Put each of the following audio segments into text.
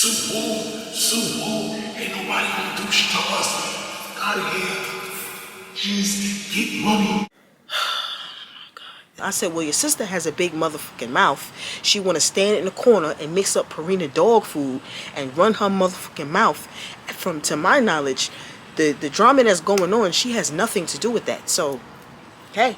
Sue, ain't nobody gonna do shit to us. Out of here. Just get money. I said, well, your sister has a big motherfucking mouth. She want to stand in the corner and mix up Purina dog food and run her motherfucking mouth. To my knowledge, the drama that's going on, she has nothing to do with that. So, hey,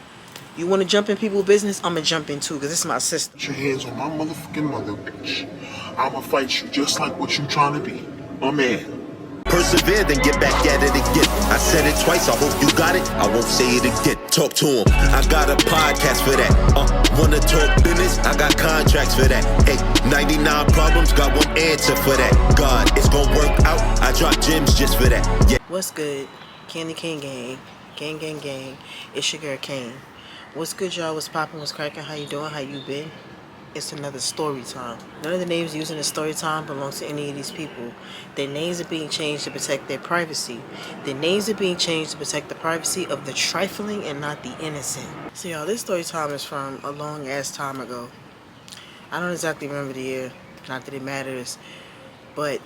you want to jump in people's business? I'm going to jump in too, because this is my sister. Put your hands on my motherfucking mother, bitch. I'ma fight you just like what you trying to be. My man. Persevere, then get back at it again. I said it twice, I hope you got it. I won't say it again. Talk to him. I got a podcast for that. Wanna talk business? I got contracts for that. Hey, 99 problems, got one answer for that. God, it's gonna work out. I drop gems just for that. Yeah. What's good? Candy Cane Gang. Gang. It's your girl Kane. What's good, y'all? What's poppin'? What's crackin'? How you doing? How you been? It's another story time. None of the names used in the story time belongs to any of these people. Their names are being changed to protect their privacy. Their names are being changed to protect the privacy of the trifling and not the innocent. So y'all, this story time is from a long ass time ago. I don't exactly remember the year, not that it matters, but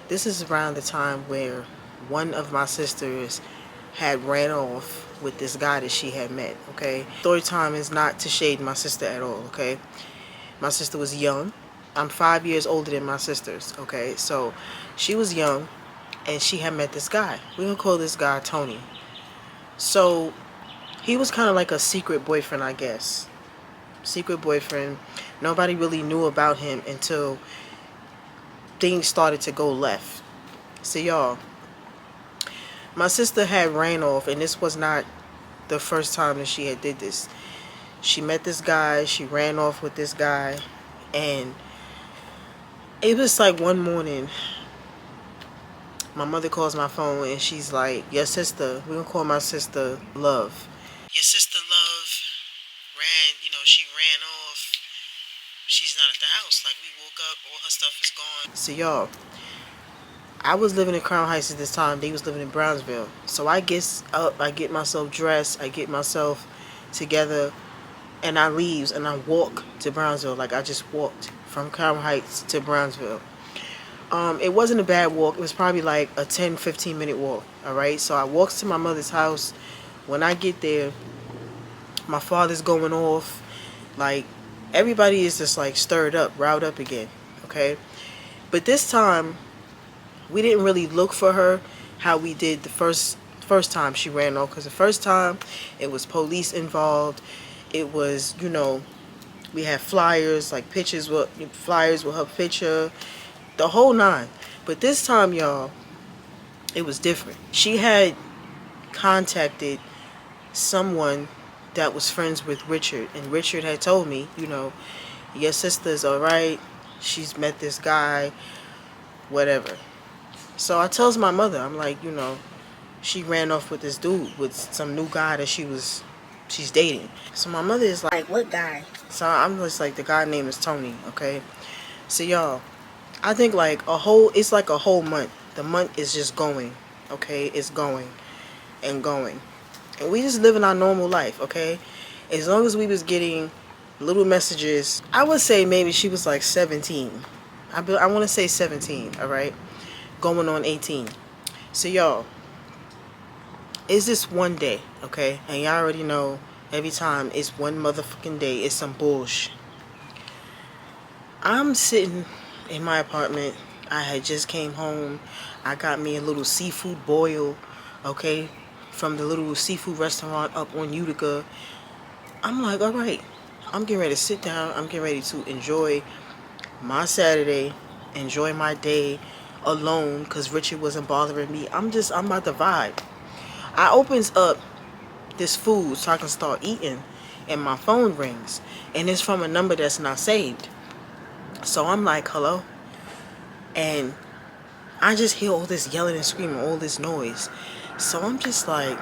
this is around the time where one of my sisters had ran off with this guy that she had met, okay? Story time is not to shade my sister at all, okay? My sister was young. I'm 5 years older than my sisters, okay? So she was young and she had met this guy. We're gonna call this guy Tony. So he was kind of like a secret boyfriend, I guess. Secret boyfriend. Nobody really knew about him until things started to go left. So y'all, my sister had ran off, and this was not the first time that she had did this. She met this guy, she ran off with this guy, and it was like one morning, my mother calls my phone and she's like, your sister, we're gonna call my sister Love. Your sister Love she ran off. She's not at the house. Like, we woke up, all her stuff is gone. So y'all, I was living in Crown Heights at this time. They was living in Brownsville. So I get up, I get myself dressed, I get myself together, and I leaves and I walk to Brownsville. Like, I just walked from Crown Heights to Brownsville. It wasn't a bad walk. It was probably like a 10-15 minute walk. Alright, so I walks to my mother's house. When I get there, my father's going off. Like, everybody is just like stirred up, riled up again. Okay, but this time we didn't really look for her how we did the first time she ran off, because the first time it was police involved. It was, we had flyers, like flyers with her picture, the whole nine. But this time, y'all, it was different. She had contacted someone that was friends with Richard, and Richard had told me, your sister's alright, she's met this guy, whatever. So I tells my mother, I'm like, she ran off with this dude, with some new guy that she's dating. So my mother is like, what guy? So I'm just like, the guy name is Tony, okay? So y'all, I think it's like a whole month. The month is just going, okay? It's going and going. And we just living our normal life, okay? As long as we was getting little messages, I would say maybe she was like 17. I want to say 17, all right? Going on 18. So y'all, it's this one day, okay? And y'all already know, every time it's one motherfucking day, it's some bullshit. I'm sitting in my apartment. I had just came home. I got me a little seafood boil, okay, from the little seafood restaurant up on Utica. I'm like, all right, I'm getting ready to sit down. I'm getting ready to enjoy my Saturday, enjoy my day alone, because Richard wasn't bothering me. I'm about to vibe. I opens up this food so I can start eating, and my phone rings, and it's from a number that's not saved. So I'm like, hello? And I just hear all this yelling and screaming, all this noise. So I'm just like,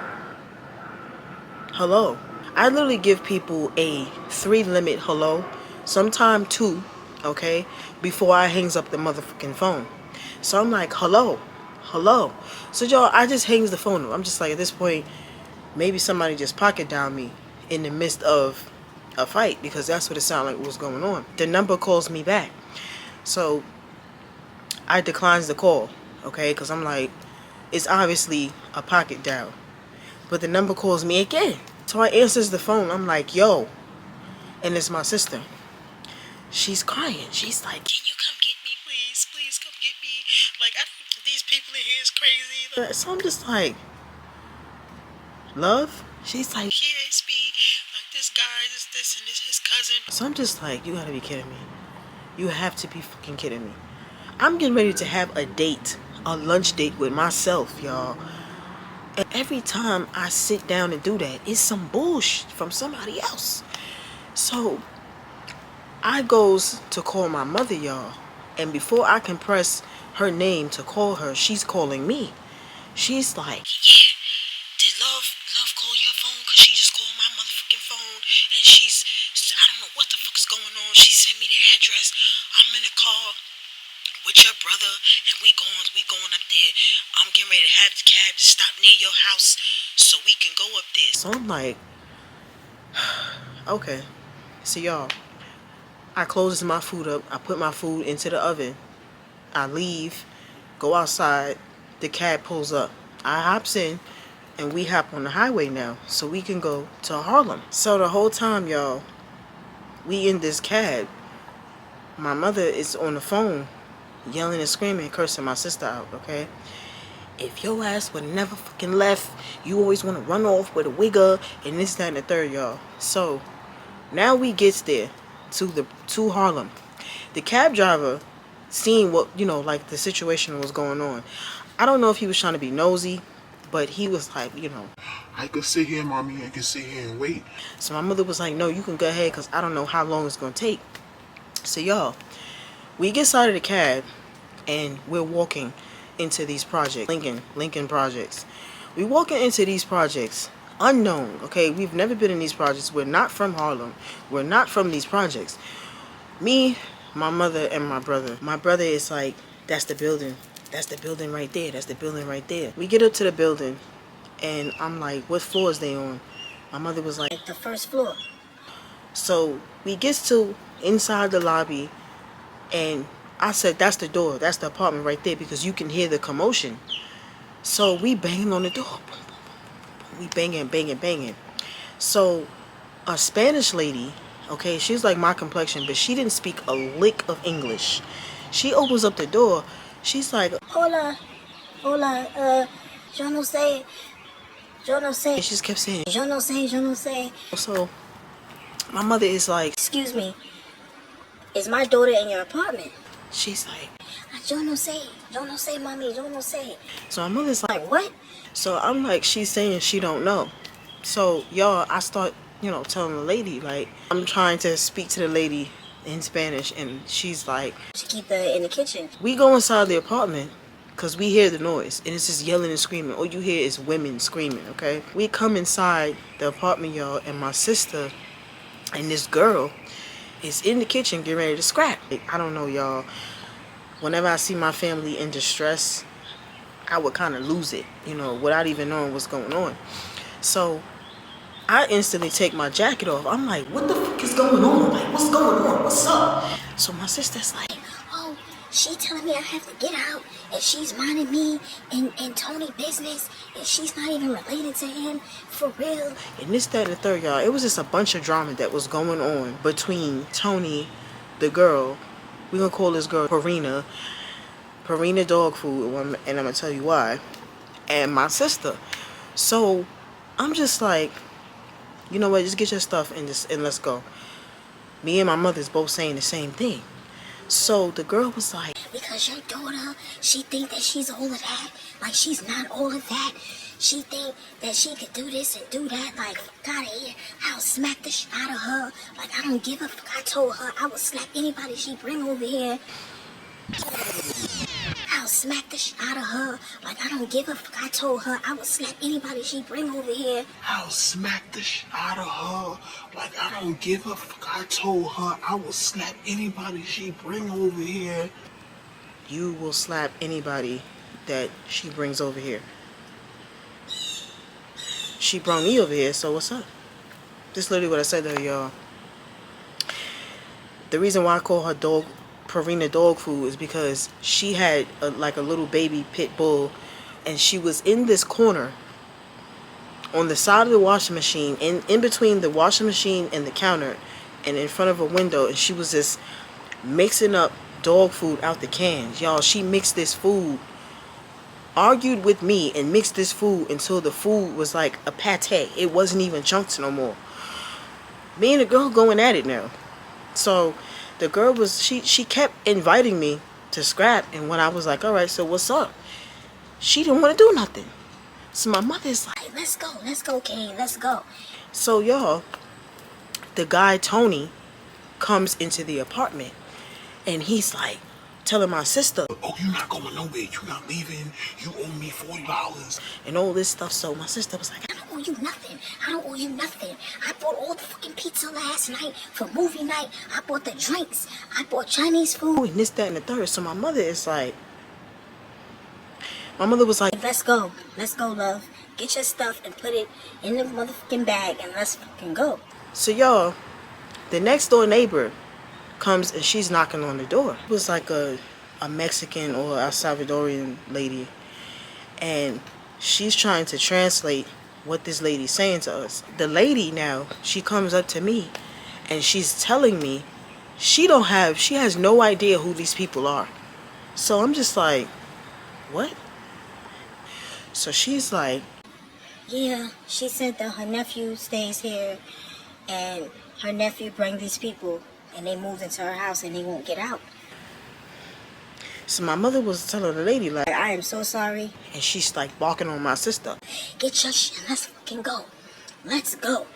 hello? I literally give people a 3 limit hello, sometime 2, okay, before I hangs up the motherfucking phone. So I'm like, hello? So y'all, I just hangs the phone up. I'm just like, at this point, maybe somebody just pocket down me in the midst of a fight, because that's what it sounded like was going on. The number calls me back. So I declines the call, okay? Because I'm like, it's obviously a pocket dial. But the number calls me again. So I answers the phone. I'm like, yo. And it's my sister. She's crying. She's like, can you come get me, please? Please come get me. Like, these people in here is crazy. So I'm just like, love? She's like, yeah, it's me. Like, this guy, this, and this, his cousin. So I'm just like, you gotta be kidding me. You have to be fucking kidding me. I'm getting ready to have a date, a lunch date with myself, y'all. And every time I sit down and do that, it's some bullshit from somebody else. So I goes to call my mother, y'all. And before I can press her name to call her, she's calling me. She's like, yeah, did love call your phone? Because she just called my motherfucking phone. And I don't know what the fuck is going on. She sent me the address. I'm in a car with your brother, and we going up there. I'm getting ready to have the cab to stop near your house so we can go up there. So I'm like, okay. So y'all, I closes my food up. I put my food into the oven. I leave, go outside. The cab pulls up. I hops in, and we hop on the highway now so we can go to Harlem. So the whole time, y'all, we in this cab. My mother is on the phone yelling and screaming, cursing my sister out, okay? If your ass would never fucking left, you always want to run off with a wigger and this, that, and the third, y'all. So now we gets there to Harlem. The cab driver seeing what, like the situation was going on. I don't know if he was trying to be nosy, but he was like, I could sit here, mommy. I can sit here and wait. So my mother was like, no, you can go ahead because I don't know how long it's going to take. So y'all, we get out of the cab and we're walking into these projects, Lincoln projects. We walking into these projects unknown, okay? We've never been in these projects. We're not from Harlem. We're not from these projects. Me, my mother, and my brother. My brother is like, that's the building. That's the building right there. That's the building right there. We get up to the building and I'm like, what floor is they on? My mother was like, the first floor. So we get to inside the lobby and I said, that's the door. That's the apartment right there because you can hear the commotion. So we banging on the door. We banging. So a Spanish lady, okay, she's like my complexion, but she didn't speak a lick of English. She opens up the door. She's like, hola, yo no sé. And she just kept saying, Yo no sé. So my mother is like, excuse me, is my daughter in your apartment? She's like, yo no sé, mommy, yo no sé. So my mother's like, what? So I'm like, she's saying she don't know. So y'all, I start, telling the lady, like, I'm trying to speak to the lady in Spanish, and she's like, She keep her in the kitchen. we go inside the apartment because we hear the noise and it's just yelling and screaming. All you hear is women screaming, okay? We come inside the apartment, y'all, and my sister and this girl is in the kitchen getting ready to scrap. I don't know, y'all. Whenever I see my family in distress, I would kind of lose it, without even knowing what's going on. So I instantly take my jacket off. I'm like, what the fuck is going on? Like, what's going on? What's up? So my sister's like, oh, she telling me I have to get out, and she's minding me and Tony business, and she's not even related to him, for real. And this, that, and the third, y'all. It was just a bunch of drama that was going on between Tony, the girl, we're going to call this girl Parina dog food, and I'm going to tell you why, and my sister. So I'm just like, you know what, just get your stuff and let's go. Me and my mother's both saying the same thing. So the girl was like, because your daughter, she think that she's all of that. Like, she's not all of that. She think that she could do this and do that. Like, fuck out of here. I'll smack the shit out of her. Like, I don't give a fuck. I told her I would slap anybody she bring over here. I'll smack the shit out of her. Like, I don't give a fuck. I told her I would slap anybody she bring over here. I'll smack the shit out of her. Like, I don't give a fuck. I told her I will slap anybody she bring over here. you will slap anybody that she brings over here. She brought me over here, so what's up? This is literally what I said to her, y'all. The reason why I call her dog Purina dog food is because she had like a little baby pit bull, and she was in this corner on the side of the washing machine, in between the washing machine and the counter, and in front of a window, and she was just mixing up dog food out the cans. Y'all, she mixed this food, argued with me, and mixed this food until the food was like a pate. It wasn't even chunks no more. Me and the girl going at it now. So the girl was, she kept inviting me to scrap, and when I was like, all right, so what's up? She didn't want to do nothing. So my mother's like, Let's go, Kane, let's go. so y'all, the guy Tony comes into the apartment, and he's like telling my sister, Oh, you not going nowhere. You not leaving. You owe me $40. and all this stuff. So my sister was like, I don't owe you nothing. I don't owe you nothing. I bought all the fucking pizza last night for movie night. I bought the drinks. I bought Chinese oh, food. and this, that, and the third. So my mother is like, my mother was like, Let's go, love. Get your stuff and put it in the motherfucking bag and let's fucking go. so y'all, the next door neighbor comes and she's knocking on the door. It was like a Mexican or a Salvadorian lady, and she's trying to translate what this lady's saying to us. The lady now, she comes up to me and she's telling me she has no idea who these people are. So I'm just like, what? So she's like, Yeah, she said that her nephew stays here and her nephew bring these people and they moved into her house and they won't get out. so my mother was telling the lady like, I am so sorry. and she's like barking on my sister. Get your shit and let's fucking go. Let's go.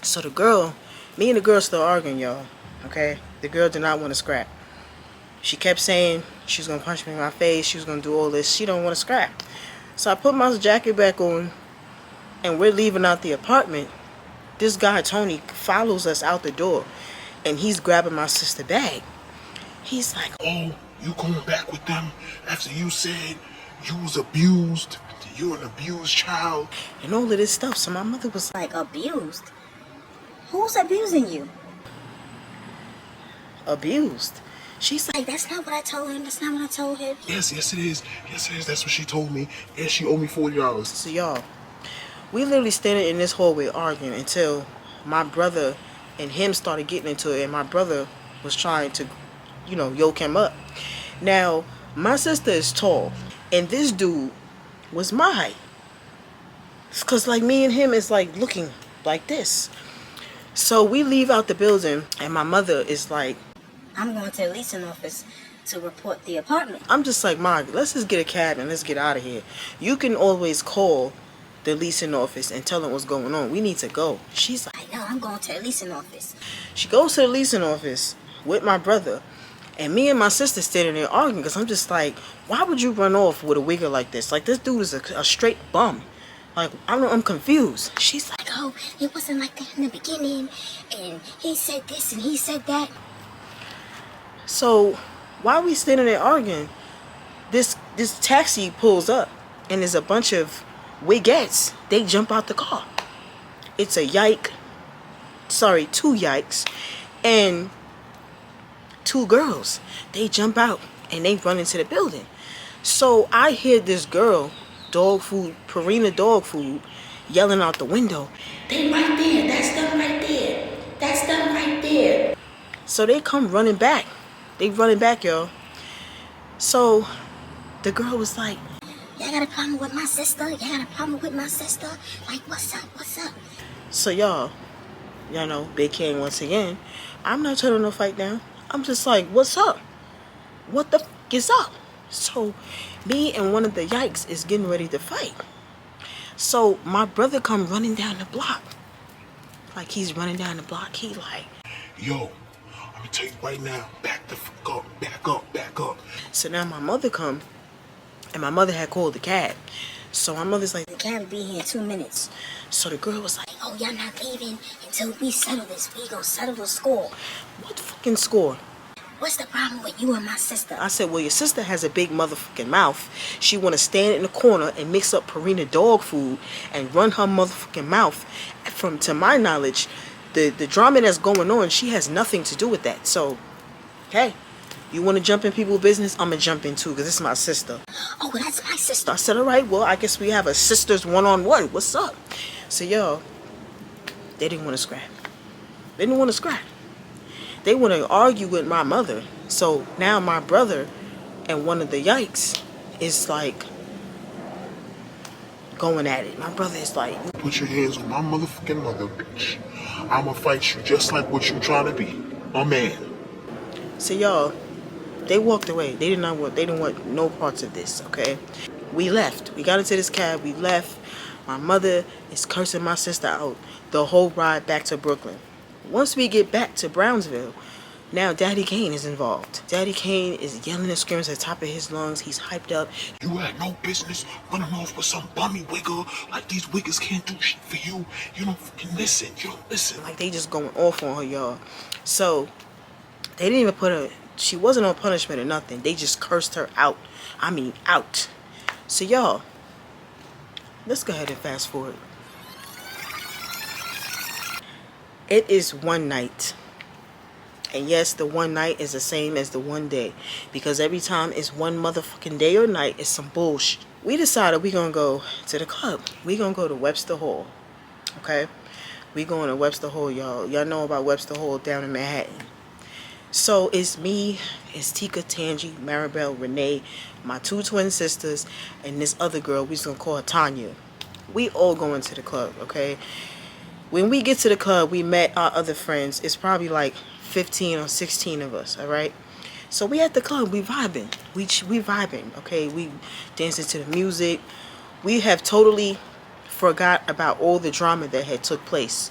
So the girl, me and the girl still arguing, y'all. Okay? The girl did not want to scrap. She kept saying she was going to punch me in my face. She was going to do all this. She don't want to scrap. So I put my jacket back on, and we're leaving out the apartment. This guy, Tony, follows us out the door, and he's grabbing my sister's bag. He's like, Oh, you going back with them after you said you was abused? You're an abused child. and all of this stuff. So my mother was like, Like abused. Who's abusing you? abused. She's like, Like that's not what I told him. That's not what I told him. Yes, it is. Yes, it is. That's what she told me. And she owed me $40. so y'all, we literally standing in this hallway arguing until my brother and him started getting into it, and my brother was trying to, yoke him up. Now, my sister is tall, and this dude was my height. Cause like me and him is like looking like this. So we leave out the building, and my mother is like, I'm going to the leasing office to report the apartment. I'm just like, Ma, let's just get a cab and let's get out of here. You can always call the leasing office and tell them what's going on. We need to go. She's like, I know, I'm going to the leasing office. she goes to the leasing office with my brother, and me and my sister standing there arguing, because I'm just like, why would you run off with a wigger like this? Like, this dude is a straight bum. Like, I'm confused. She's like, Oh, it wasn't like that in the beginning. And he said this and he said that. so while we standing there arguing, this taxi pulls up, and there's a bunch of wigettes. They jump out the car. It's two yikes, and two girls. They jump out and they run into the building. So I hear this girl, Purina dog food, yelling out the window, they right there, that's them right there, that's them right there. So they come running back. They running back, y'all. So the girl was like, Y'all got a problem with my sister? Y'all got a problem with my sister? Like, what's up? What's up? so y'all know, Big King once again. I'm not turning no fight down. I'm just like, what's up? What the f is up? So me and one of the yikes is getting ready to fight. So my brother come running down the block. Like, he's running down the block. He like, Yo, I'm going to tell you right now. Back the fuck up. Back up. Back up. so now my mother come, and my mother had called the cab. So my mother's like, The cab will be here in 2 minutes. so the girl was like, Oh, y'all not leaving until we settle this. We gonna settle the score. what fucking score? What's the problem with you and my sister? I said, well, your sister has a big motherfucking mouth. She want to stand in the corner and mix up Purina dog food and run her motherfucking mouth. To my knowledge, the drama that's going on, she has nothing to do with that. So, hey, You want to jump in people's business? I'm going to jump in too, because this is my sister. Oh, that's my sister. I said, all right, well, I guess we have a sisters one-on-one. What's up? So, y'all, they didn't want to scrap. They didn't want to scrap. They want to argue with my mother. So now my brother and one of the yikes is like going at it. My brother is like, Put your hands on my motherfucking mother, bitch. I'ma fight you just like what you trying to be. A man. so y'all, they walked away. They didn't want no parts of this, okay? We left. We got into this cab. We left. My mother is cursing my sister out the whole ride back to Brooklyn. Once we get back to Brownsville, now Daddy Kane is involved. Daddy Kane is yelling and screaming at the top of his lungs. He's hyped up. You had no business running off with some bummy wigger. Like these wiggers can't do shit for you. You don't fucking listen. You don't listen. Like, they just going off on her, y'all. So they didn't even put her, she wasn't on punishment or nothing. They just cursed her out. I mean, out. So y'all, let's go ahead and fast forward. It is one night. And yes, the one night is the same as the one day. Because every time it's one motherfucking day or night, it's some bullshit. We decided we gonna go to the club. We gonna go to Webster Hall. Okay? We going to Webster Hall, y'all. Y'all know about Webster Hall down in Manhattan. So it's me, it's Tika, Tangi, Maribel, Renee, my two twin sisters, and this other girl, we just gonna call her Tanya. We all going to the club, okay? When we get to the club, we met our other friends. It's probably like 15 or 16 of us, all right? So we at the club, we vibing. We vibing, okay? We dancing to the music. We have totally forgot about all the drama that had took place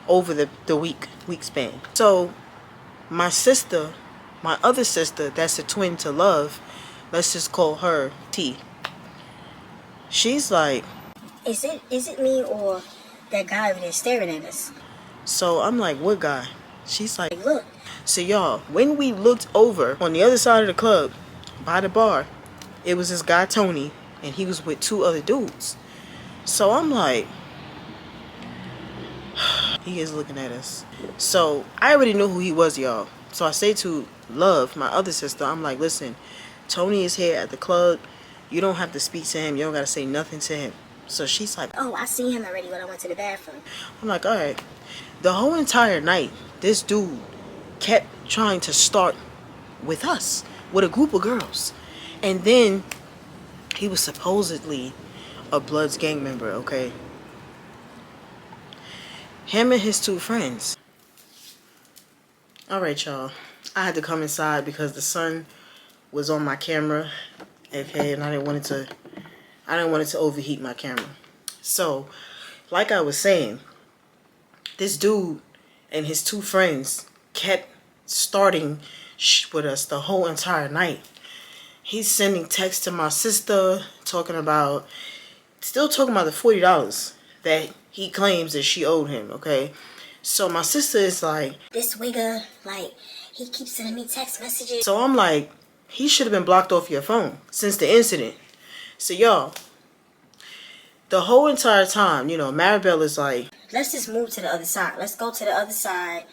over the week span. So my sister, my other sister, that's a twin to Love, let's just call her T. She's like, Is it me or that guy over there staring at us? so I'm like, what guy? She's like, Like, look. so y'all, when we looked over on the other side of the club, by the bar, it was this guy Tony, and he was with two other dudes. So I'm like, he is looking at us. So I already knew who he was, y'all. So I say to Love, my other sister, I'm like, listen, Tony is here at the club. You don't have to speak to him. You don't got to say nothing to him. So she's like, Oh, I seen him already when I went to the bathroom. I'm like, all right. The whole entire night, this dude kept trying to start with us, with a group of girls. And then he was supposedly a Bloods gang member, okay? Him and his two friends. All right, y'all. I had to come inside because the sun was on my camera, okay, and I didn't want it to overheat my camera. So, like I was saying, this dude and his two friends kept starting with us the whole entire night. He's sending texts to my sister still talking about the $40 that he claims that she owed him, okay? So my sister is like, This wigger, like, he keeps sending me text messages. so I'm like, he should have been blocked off your phone since the incident. So y'all, the whole entire time, you know, Maribel is like, Let's just move to the other side. Let's go to the other side.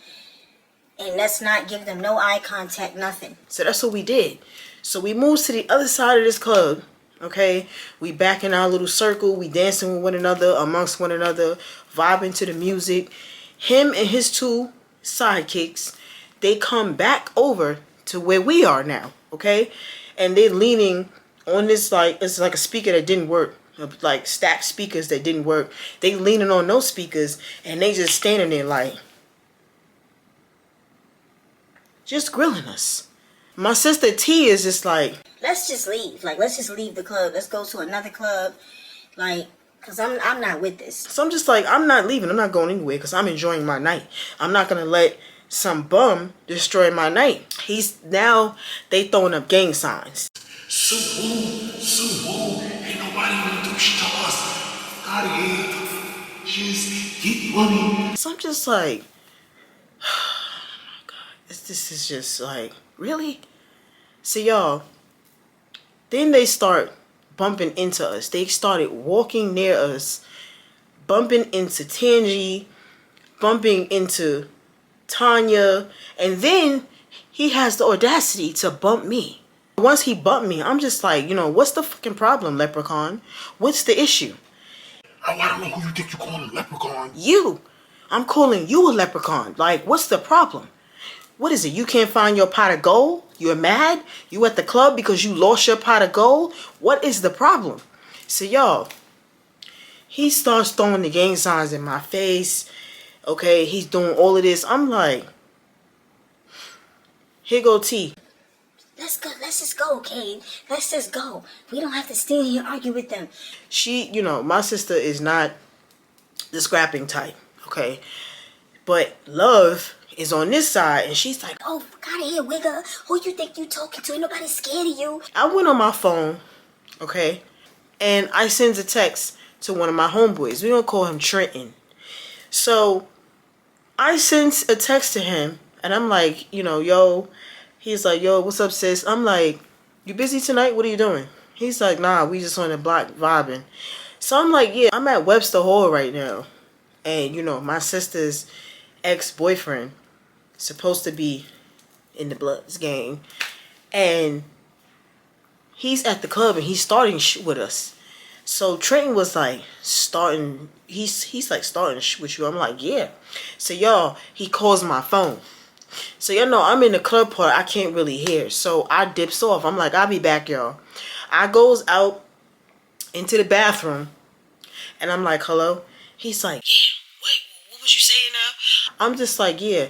And let's not give them no eye contact, nothing. so that's what we did. So we moved to the other side of this club, okay? We back in our little circle. We dancing with one another, amongst one another, vibing to the music. Him and his two sidekicks, they come back over to where we are now, okay? And they're leaning on this, like, it's like a speaker that didn't work. Like stacked speakers that didn't work. They leaning on those speakers and they just standing there like, just grilling us. My sister T is just like, Let's just leave. Like, let's just leave the club. Let's go to another club. Like, because I'm not with this. so I'm just like, I'm not leaving. I'm not going anywhere because I'm enjoying my night. I'm not going to let some bum destroy my night. They throwing up gang signs. Sue Woo, ain't nobody gonna do shit to us. Out of here. Just get money. So I'm just like, oh my God, this is just like, really? So y'all, then they start bumping into us. They started walking near us, bumping into Tangi, bumping into Tanya, and then he has the audacity to bump me. Once he bumped me, I'm just like, you know, what's the fucking problem, Leprechaun? What's the issue? Oh, I don't know who you think you're calling Leprechaun. You. I'm calling you a leprechaun. Like, what's the problem? What is it? You can't find your pot of gold? You're mad? You at the club because you lost your pot of gold? What is the problem? So, y'all, he starts throwing the gang signs in my face. Okay, he's doing all of this. I'm like, here go T. Let's go. Let's just go, Kane. Let's just go. We don't have to stand here and argue with them. She, you know, my sister is not the scrapping type, okay? But Love is on this side, and she's like, Oh, fuck out of here, Wigger. Who you think you talking to? Ain't nobody scared of you. I went on my phone, okay? And I sent a text to one of my homeboys. We're going to call him Trenton. So I sent a text to him, and I'm like, you know, yo. He's like, yo, what's up, sis? I'm like, you busy tonight? What are you doing? He's like, nah, we just on the block vibing. So I'm like, yeah, I'm at Webster Hall right now. And, you know, my sister's ex-boyfriend supposed to be in the Bloods gang. And he's at the club and he's starting shit with us. So Trenton was like, he's like starting shit with you. I'm like, yeah. So y'all, he calls my phone. So y'all know I'm in the club part. I can't really hear. So I dips off. I'm like, I'll be back, y'all. I goes out into the bathroom. And I'm like, hello? He's like, yeah, what was you saying now? I'm just like, yeah,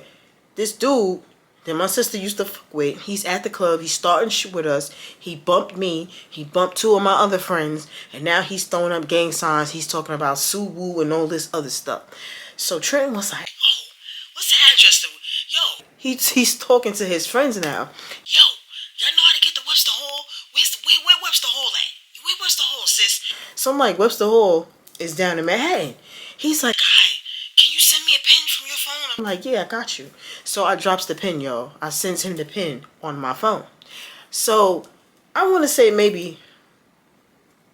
this dude that my sister used to fuck with, he's at the club. He's starting shit with us. He bumped me. He bumped two of my other friends. And now he's throwing up gang signs. He's talking about Suwu and all this other stuff. So Trenton was like, oh, what's the address to... Yo, he's talking to his friends now. Yo, y'all know how to get to Webster Hall? Where Webster Hall at? Where Webster Hall, sis? So I'm like, Webster Hall is down in Manhattan. He's like, guy, can you send me a pin from your phone? I'm like, yeah, I got you. So I drops the pin, y'all. I sends him the pin on my phone. So I want to say maybe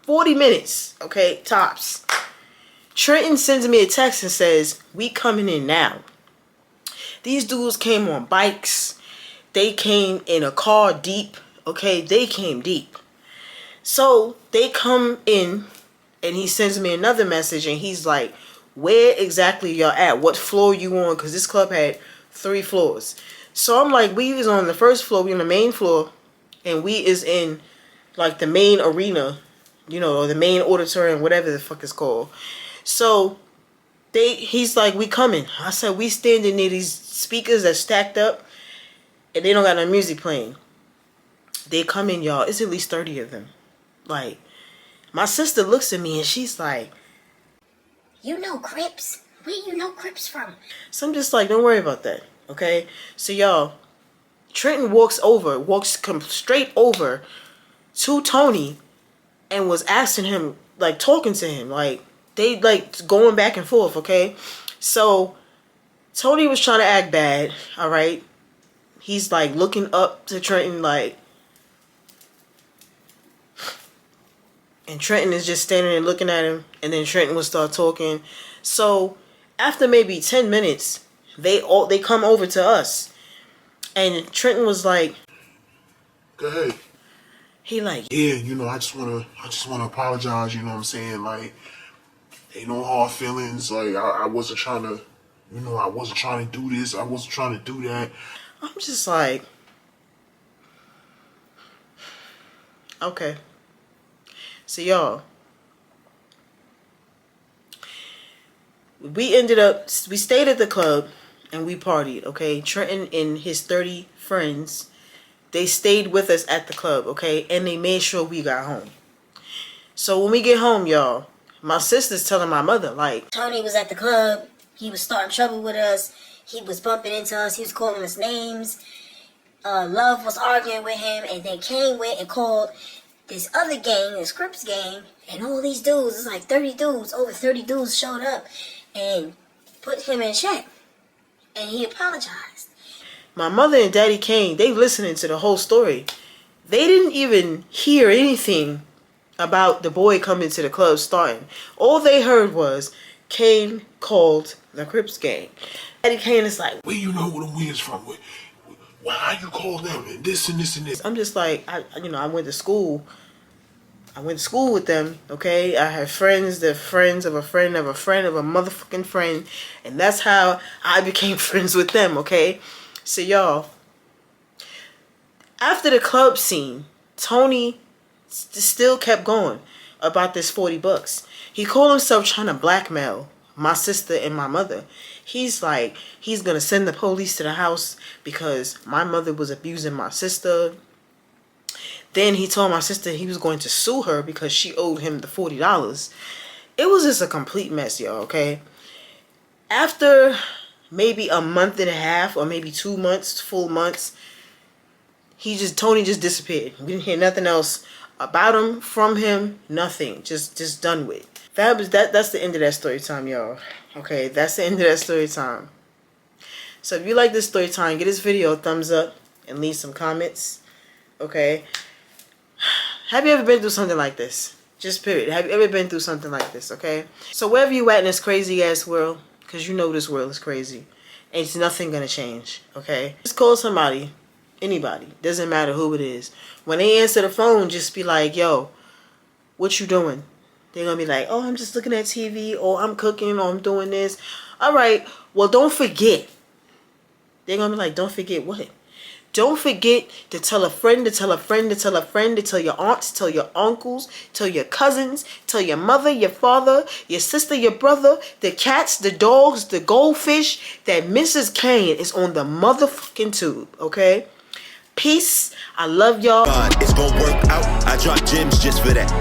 40 minutes, okay, tops. Trenton sends me a text and says, we coming in now. These dudes came on bikes. They came in a car deep. Okay, they came deep. So they come in and he sends me another message and he's like, where exactly y'all at? What floor you on? Because this club had 3 floors. So I'm like, we is on the first floor. We on the main floor. And we is in like the main arena. You know, or the main auditorium, whatever the fuck it's called. So he's like, we coming. I said, we standing near these speakers that stacked up and they don't got no music playing. They come in, y'all. It's at least 30 of them. Like, my sister looks at me and she's like, You know Crips? Where you know Crips from? So I'm just like, don't worry about that. Okay? So y'all, Trenton walks straight over to Tony and was asking him, like talking to him, like they like going back and forth, okay? So Tony was trying to act bad, all right? He's like looking up to Trenton like, and Trenton is just standing there looking at him, and then Trenton would start talking. So after maybe 10 minutes, they come over to us, and Trenton was like, Go ahead. he like, Yeah, you know, I just wanna apologize, you know what I'm saying? Like, ain't no hard feelings. Like I wasn't trying to, you know, I wasn't trying to do this, I wasn't trying to do that. I'm just like, okay. So y'all, we stayed at the club and we partied, okay? Trenton and his 30 friends, they stayed with us at the club, okay? And they made sure we got home. So when we get home, y'all, my sister's telling my mother, like, Tony was at the club. He was starting trouble with us. He was bumping into us. He was calling us names. Love was arguing with him. And then Kane went and called this other gang, this Crips gang. And all these dudes, it's like 30 dudes, over 30 dudes showed up and put him in check. And he apologized. My mother and Daddy Kane, they listening to the whole story. They didn't even hear anything about the boy coming to the club starting. All they heard was Kane called the Crips gang. Daddy Kane is like, Where you know where them wings from? Why you call them and this and this and this? I'm just like, I went to school. I went to school with them, okay? I had friends, they're friends of a friend of a friend of a motherfucking friend. And that's how I became friends with them, okay? So, y'all, after the club scene, Tony still kept going about this $40. He called himself trying to blackmail my sister and my mother. He's like, he's going to send the police to the house because my mother was abusing my sister. Then he told my sister he was going to sue her because she owed him the $40. It was just a complete mess, y'all, okay? After maybe a month and a half or maybe 2 months, full months, Tony just disappeared. We didn't hear nothing else about him, from him, nothing. Just done with. That's the end of that story time, y'all. Okay, that's the end of that story time. So if you like this story time, give this video a thumbs up and leave some comments. Okay? Have you ever been through something like this? Just period. Have you ever been through something like this? Okay? So wherever you at in this crazy ass world, because you know this world is crazy, ain't nothing gonna change. Okay? Just call somebody. Anybody. Doesn't matter who it is. When they answer the phone, just be like, yo, what you doing? They're gonna be like, oh, I'm just looking at TV, or I'm cooking, or I'm doing this. Alright, well, don't forget. They're gonna be like, don't forget what? Don't forget to tell a friend, to tell a friend, to tell a friend, to tell your aunts, tell your uncles, tell your cousins, tell your mother, your father, your sister, your brother, the cats, the dogs, the goldfish, that Mrs. Kane is on the motherfucking tube, okay? Peace. I love y'all. It's gonna work out. I drop gems just for that.